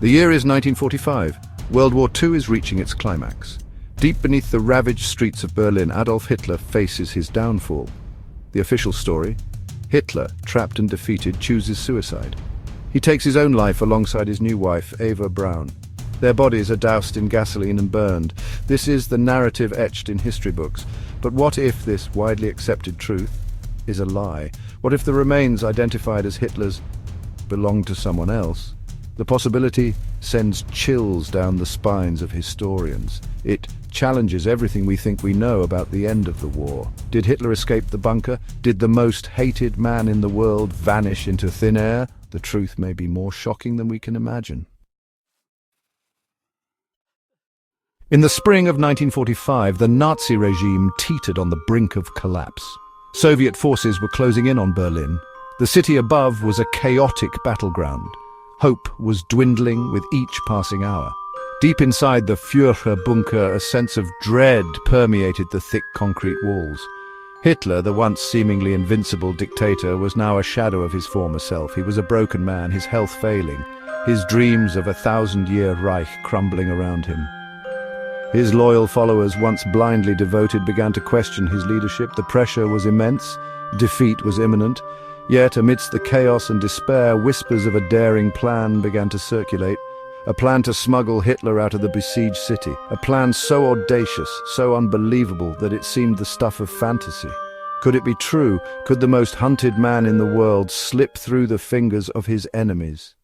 The year is 1945. World War II is reaching its climax. Deep beneath the ravaged streets of Berlin, Adolf Hitler faces his downfall. The official story: Hitler, trapped and defeated, chooses suicide. He takes his own life alongside his new wife, Eva Braun. Their bodies are doused in gasoline and burned. This is the narrative etched in history books. But what if this widely accepted truth is a lie? What if the remains identified as Hitler's belong to someone else? The possibility sends chills down the spines of historians. It challenges everything we think we know about the end of the war. Did Hitler escape the bunker? Did the most hated man in the world vanish into thin air? The truth may be more shocking than we can imagine. In the spring of 1945, the Nazi regime teetered on the brink of collapse. Soviet forces were closing in on Berlin. The city above was a chaotic battleground. Hope was dwindling with each passing hour. Deep inside the Führer bunker, a sense of dread permeated the thick concrete walls. Hitler, the once seemingly invincible dictator, was now a shadow of his former self. He was a broken man, his health failing, his dreams of a 1,000-year Reich crumbling around him. His loyal followers, once blindly devoted, began to question his leadership. The pressure was immense. Defeat was imminent. Yet, amidst the chaos and despair, whispers of a daring plan began to circulate. A plan to smuggle Hitler out of the besieged city. A plan so audacious, so unbelievable, that it seemed the stuff of fantasy. Could it be true? Could the most hunted man in the world slip through the fingers of his enemies?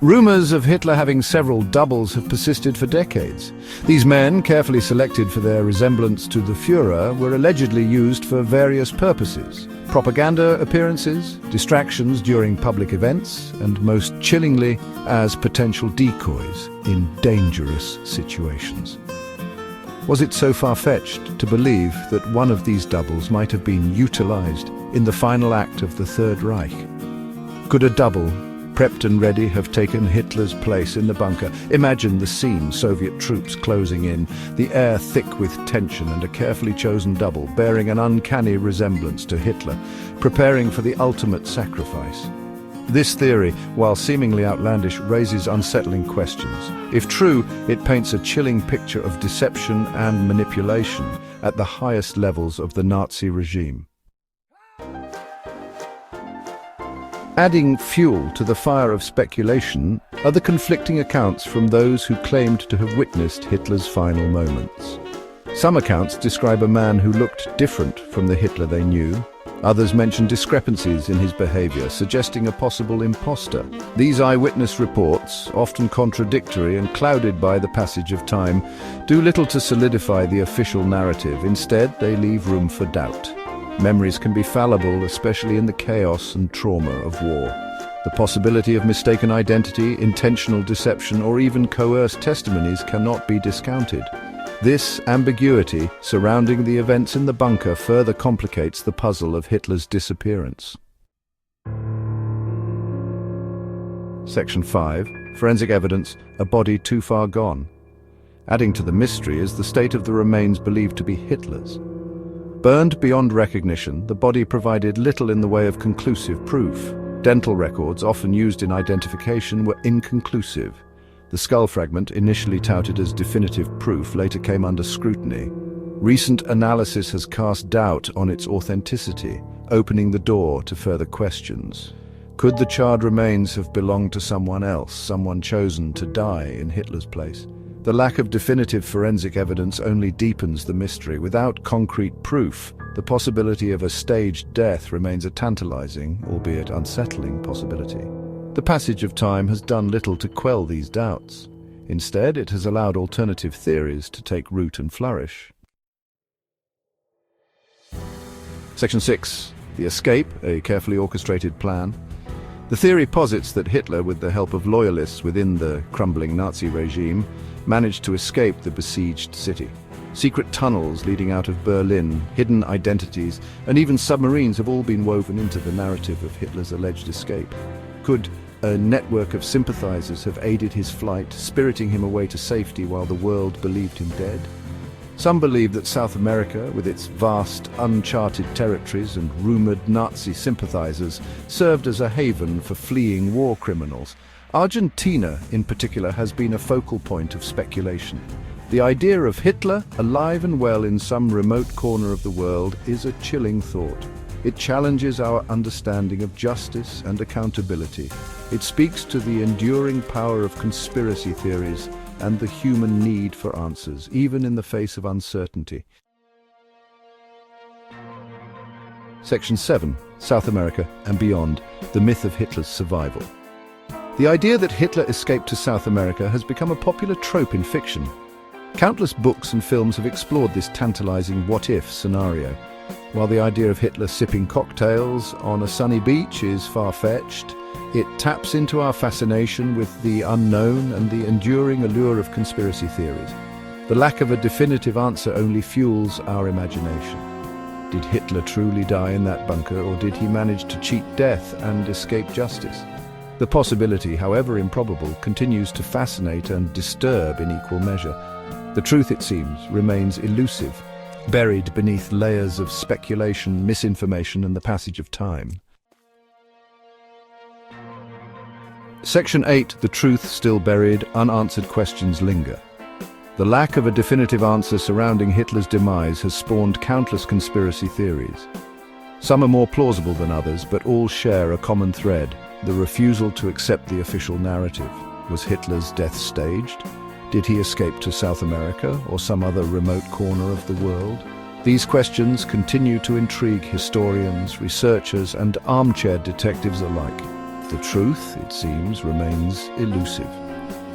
Rumors of Hitler having several doubles have persisted for decades. These men, carefully selected for their resemblance to the Führer, were allegedly used for various purposes: propaganda appearances, distractions during public events, and most chillingly, as potential decoys in dangerous situations. Was it so far-fetched to believe that one of these doubles might have been utilized in the final act of the Third Reich? Could a double, prepped and ready, have taken Hitler's place in the bunker? Imagine the scene: Soviet troops closing in, the air thick with tension, and a carefully chosen double, bearing an uncanny resemblance to Hitler, preparing for the ultimate sacrifice. This theory, while seemingly outlandish, raises unsettling questions. If true, it paints a chilling picture of deception and manipulation at the highest levels of the Nazi regime. Adding fuel to the fire of speculation are the conflicting accounts from those who claimed to have witnessed Hitler's final moments. Some accounts describe a man who looked different from the Hitler they knew. Others mention discrepancies in his behavior, suggesting a possible imposter. These eyewitness reports, often contradictory and clouded by the passage of time, do little to solidify the official narrative. Instead, they leave room for doubt. Memories can be fallible, especially in the chaos and trauma of war. The possibility of mistaken identity, intentional deception, or even coerced testimonies cannot be discounted. This ambiguity surrounding the events in the bunker further complicates the puzzle of Hitler's disappearance. Section 5. Forensic evidence: a body too far gone. Adding to the mystery is the state of the remains believed to be Hitler's. Burned beyond recognition, the body provided little in the way of conclusive proof. Dental records, often used in identification, were inconclusive. The skull fragment, initially touted as definitive proof, later came under scrutiny. Recent analysis has cast doubt on its authenticity, opening the door to further questions. Could the charred remains have belonged to someone else, someone chosen to die in Hitler's place? The lack of definitive forensic evidence only deepens the mystery. Without concrete proof, the possibility of a staged death remains a tantalizing, albeit unsettling, possibility. The passage of time has done little to quell these doubts. Instead, it has allowed alternative theories to take root and flourish. Section 6. The escape, a carefully orchestrated plan. The theory posits that Hitler, with the help of loyalists within the crumbling Nazi regime, managed to escape the besieged city. Secret tunnels leading out of Berlin, hidden identities, and even submarines have all been woven into the narrative of Hitler's alleged escape. Could a network of sympathizers have aided his flight, spiriting him away to safety while the world believed him dead? Some believe that South America, with its vast, uncharted territories and rumored Nazi sympathizers, served as a haven for fleeing war criminals. Argentina, in particular, has been a focal point of speculation. The idea of Hitler, alive and well in some remote corner of the world, is a chilling thought. It challenges our understanding of justice and accountability. It speaks to the enduring power of conspiracy theories and the human need for answers, even in the face of uncertainty. Section 7. South America and Beyond, the myth of Hitler's survival. The idea that Hitler escaped to South America has become a popular trope in fiction. Countless books and films have explored this tantalizing what-if scenario. While the idea of Hitler sipping cocktails on a sunny beach is far-fetched, it taps into our fascination with the unknown and the enduring allure of conspiracy theories. The lack of a definitive answer only fuels our imagination. Did Hitler truly die in that bunker, or did he manage to cheat death and escape justice? The possibility, however improbable, continues to fascinate and disturb in equal measure. The truth, it seems, remains elusive, buried beneath layers of speculation, misinformation, and the passage of time. Section 8. The truth still buried, unanswered questions linger. The lack of a definitive answer surrounding Hitler's demise has spawned countless conspiracy theories. Some are more plausible than others, but all share a common thread: the refusal to accept the official narrative. Was Hitler's death staged? Did he escape to South America or some other remote corner of the world? These questions continue to intrigue historians, researchers, and armchair detectives alike. The truth, it seems, remains elusive.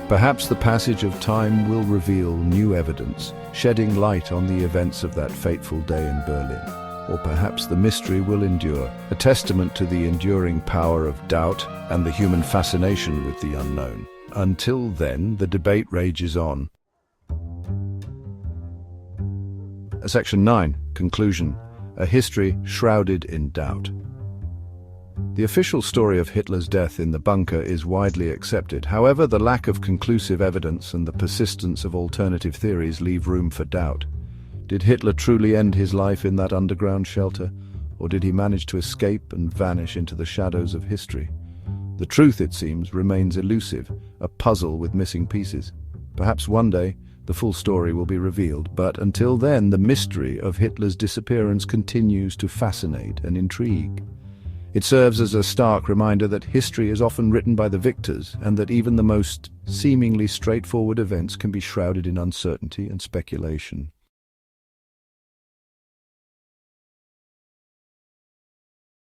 Perhaps the passage of time will reveal new evidence, shedding light on the events of that fateful day in Berlin. Or perhaps the mystery will endure, a testament to the enduring power of doubt and the human fascination with the unknown. Until then, the debate rages on. Section 9. Conclusion. A history shrouded in doubt. The official story of Hitler's death in the bunker is widely accepted. However, the lack of conclusive evidence and the persistence of alternative theories leave room for doubt. Did Hitler truly end his life in that underground shelter, or did he manage to escape and vanish into the shadows of history? The truth, it seems, remains elusive, a puzzle with missing pieces. Perhaps one day the full story will be revealed, but until then the mystery of Hitler's disappearance continues to fascinate and intrigue. It serves as a stark reminder that history is often written by the victors, and that even the most seemingly straightforward events can be shrouded in uncertainty and speculation.